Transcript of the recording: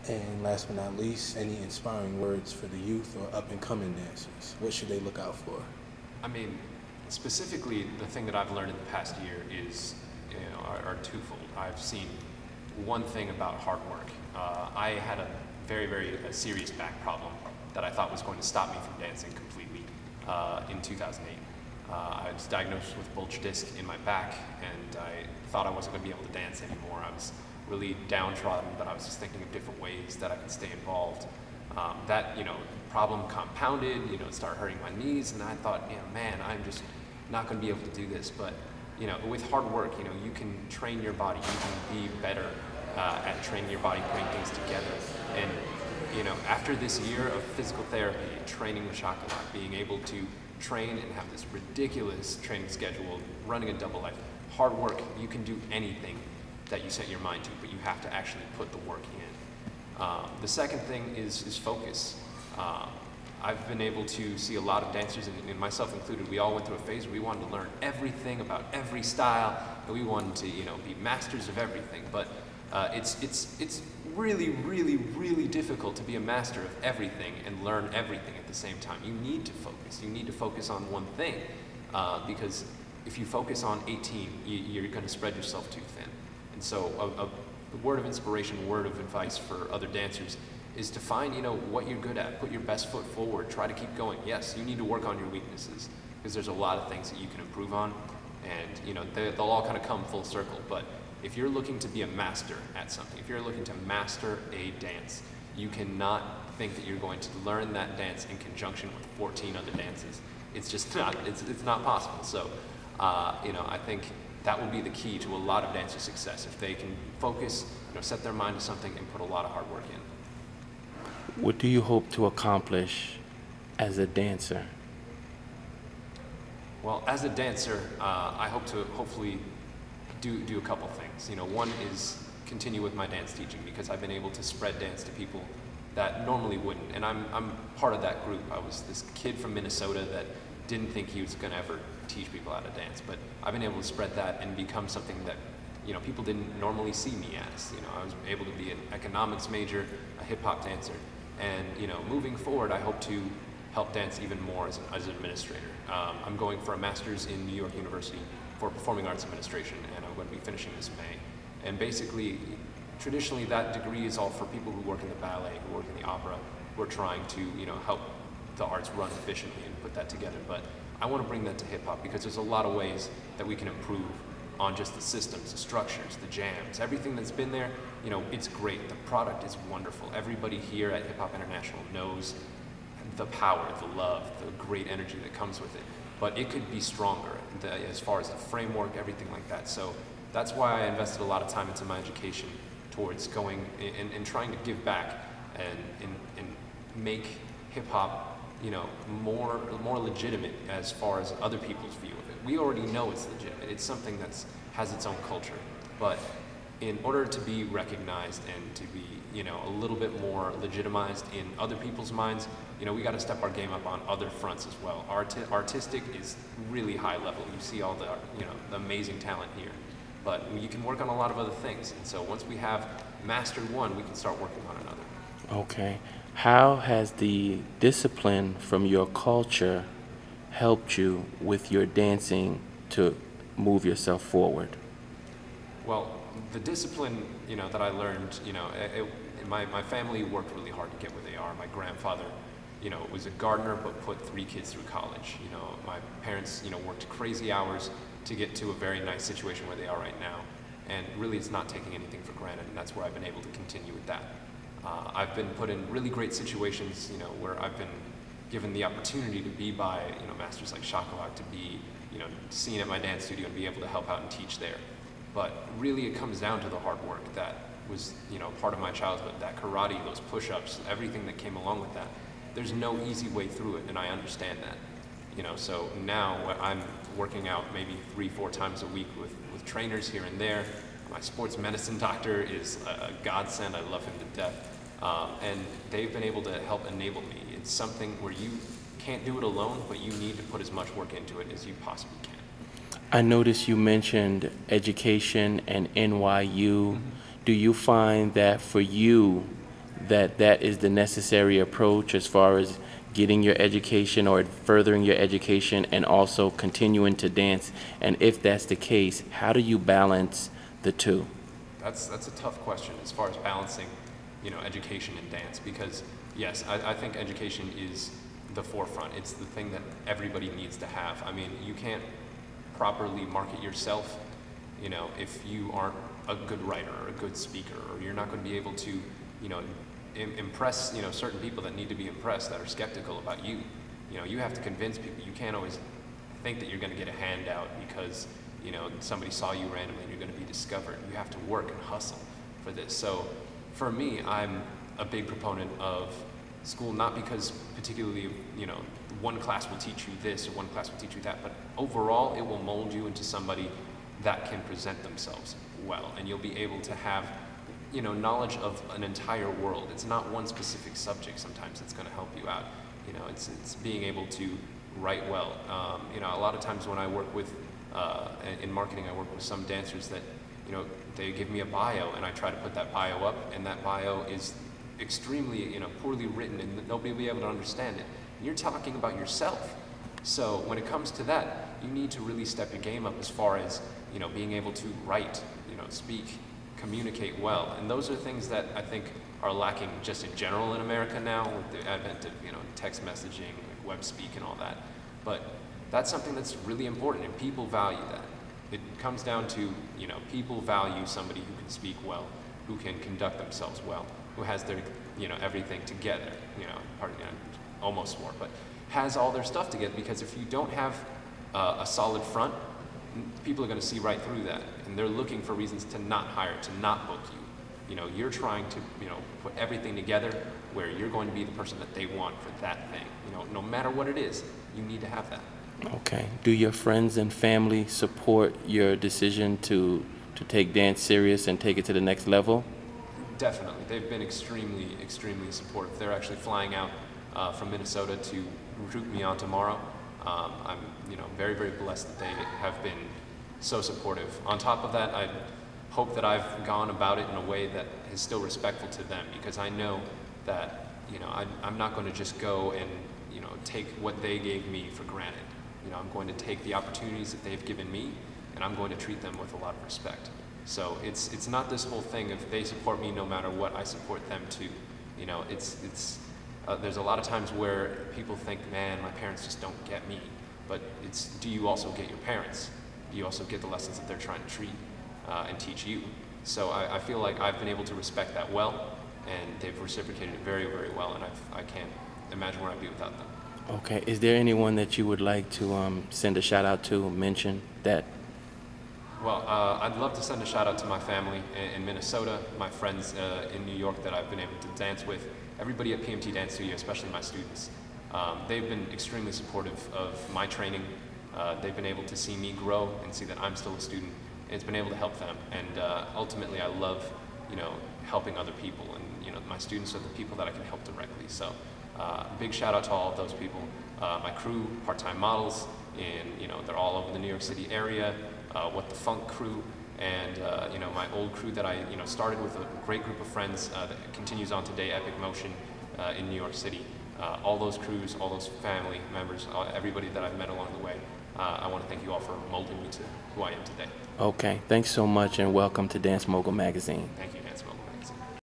And last but not least, any inspiring words for the youth or up-and-coming dancers? What should they look out for? I mean, specifically, the thing that I've learned in the past year is, are twofold. I've seen one thing about hard work. I had a very serious back problem that I thought was going to stop me from dancing completely in 2008. I was diagnosed with bulge disc in my back, and I thought I wasn't going to be able to dance anymore. I was really downtrodden, but I was just thinking of different ways that I could stay involved. That problem compounded, it started hurting my knees, and I thought, man, I'm just not going to be able to do this. But with hard work, you can train your body, you can be better at training your body, putting things together. And after this year of physical therapy, training with Shockalock, being able to train and have this ridiculous training schedule, running a double life, hard work, you can do anything that you set your mind to, but you have to actually put the work in. The second thing is focus. I've been able to see a lot of dancers, and myself included, we all went through a phase where we wanted to learn everything about every style, and we wanted to be masters of everything. But it's really difficult to be a master of everything and learn everything at the same time. You need to focus. You need to focus on one thing, because if you focus on 18, you're going to spread yourself too thin. And so a word of inspiration, word of advice for other dancers is to find what you're good at, put your best foot forward, try to keep going. Yes, you need to work on your weaknesses, because there's a lot of things that you can improve on, and they'll all kind of come full circle. But if you're looking to be a master at something, if you're looking to master a dance, you cannot think that you're going to learn that dance in conjunction with 14 other dances. It's just not, it's not possible. So, I think that will be the key to a lot of dancers' success, if they can focus, set their mind to something and put a lot of hard work in. What do you hope to accomplish as a dancer? Well, as a dancer, I hope to hopefully do a couple things. One is continue with my dance teaching, because I've been able to spread dance to people that normally wouldn't. And I'm part of that group. I was this kid from Minnesota that didn't think he was going to ever teach people how to dance, but I've been able to spread that and become something that people didn't normally see me as. I was able to be an economics major, a hip-hop dancer, and moving forward, I hope to help dance even more as an administrator. I'm going for a master's in New York University for Performing Arts Administration, and I'm going to be finishing this May. And basically, traditionally, that degree is all for people who work in the ballet, who work in the opera, who are trying to help the arts run efficiently and put that together. But I want to bring that to hip-hop, because there's a lot of ways that we can improve on just the systems, the structures, the jams, everything that's been there. It's great. The product is wonderful. Everybody here at Hip Hop International knows the power, the love, the great energy that comes with it. But it could be stronger as far as the framework, everything like that. So that's why I invested a lot of time into my education towards going and trying to give back and make hip-hop more legitimate as far as other people's view of it. We already know it's legitimate. It's something that has its own culture. But in order to be recognized and to be a little bit more legitimized in other people's minds, we got to step our game up on other fronts as well. Artistic is really high level. You see all the the amazing talent here, but you can work on a lot of other things. And so once we have mastered one, we can start working on another. Okay. How has the discipline from your culture helped you with your dancing to move yourself forward? Well, the discipline, that I learned, my family worked really hard to get where they are. My grandfather, was a gardener, but put 3 kids through college. My parents, worked crazy hours to get to a very nice situation where they are right now. And really, it's not taking anything for granted, and that's where I've been able to continue with that. I've been put in really great situations, where I've been given the opportunity to be by, masters like Shockalock, to be, seen at my dance studio and be able to help out and teach there. But really, it comes down to the hard work that was, part of my childhood, that karate, those push-ups, everything that came along with that. There's no easy way through it, and I understand that. So now I'm working out maybe 3-4 times a week with trainers here and there. My sports medicine doctor is a godsend. I love him to death. And they've been able to help enable me. It's something where you can't do it alone, but you need to put as much work into it as you possibly can. I noticed you mentioned education and NYU. Do you find that for you that that is the necessary approach as far as getting your education or furthering your education and also continuing to dance? And if that's the case, how do you balance the two? That's a tough question as far as balancing, education and dance, because yes, I think education is the forefront. It's the thing that everybody needs to have. I mean, you can't properly market yourself, if you aren't a good writer or a good speaker, or you're not going to be able to, impress, certain people that need to be impressed, that are skeptical about you. You have to convince people. You can't always think that you're going to get a handout because, somebody saw you randomly and you're going to be discovered. You have to work and hustle for this. So for me, I'm a big proponent of school, not because particularly, one class will teach you this or one class will teach you that, but overall it will mold you into somebody that can present themselves well, and you'll be able to have knowledge of an entire world. It's not one specific subject sometimes that's going to help you out. It's being able to write well. A lot of times when I work with, in marketing, I work with some dancers that, they give me a bio and I try to put that bio up, and that bio is extremely, poorly written and nobody will be able to understand it. And you're talking about yourself. So when it comes to that, you need to really step your game up as far as, being able to write, speak, communicate well. And those are things that I think are lacking just in general in America now with the advent of, text messaging, like web speak and all that. But that's something that's really important, and people value that. It comes down to, people value somebody who can speak well, who can conduct themselves well, who has their, everything together, almost swore, but has all their stuff together, because if you don't have a solid front, people are going to see right through that, and they're looking for reasons to not hire, to not book you. You're trying to, put everything together where you're going to be the person that they want for that thing. No matter what it is, you need to have that. Okay. Do your friends and family support your decision to take dance serious and take it to the next level? Definitely. They've been extremely, extremely supportive. They're actually flying out from Minnesota to recruit me on tomorrow. I'm, very, very blessed that they have been so supportive. On top of that, I hope that I've gone about it in a way that is still respectful to them, because I know that, I'm not going to just go and, take what they gave me for granted. I'm going to take the opportunities that they've given me, and I'm going to treat them with a lot of respect. So it's not this whole thing of they support me no matter what, I support them too. There's a lot of times where people think, man, my parents just don't get me. But do you also get your parents? Do you also get the lessons that they're trying to treat and teach you? So I feel like I've been able to respect that well, and they've reciprocated it very, very well, and I can't imagine where I'd be without them. Okay. Is there anyone that you would like to send a shout out to, mention that? Well, I'd love to send a shout out to my family in Minnesota, my friends in New York that I've been able to dance with, everybody at PMT Dance Studio, especially my students. They've been extremely supportive of my training. They've been able to see me grow and see that I'm still a student. It's been able to help them, and ultimately I love, helping other people, and my students are the people that I can help directly. So big shout out to all of those people. My crew, part-time models, and they're all over the New York City area. What the Funk crew, and my old crew that I started with a great group of friends that continues on today, Epic Motion in New York City. All those crews, all those family members, everybody that I've met along the way. I want to thank you all for molding me to who I am today. Okay, thanks so much, and welcome to Dance Mogul Magazine. Thank you.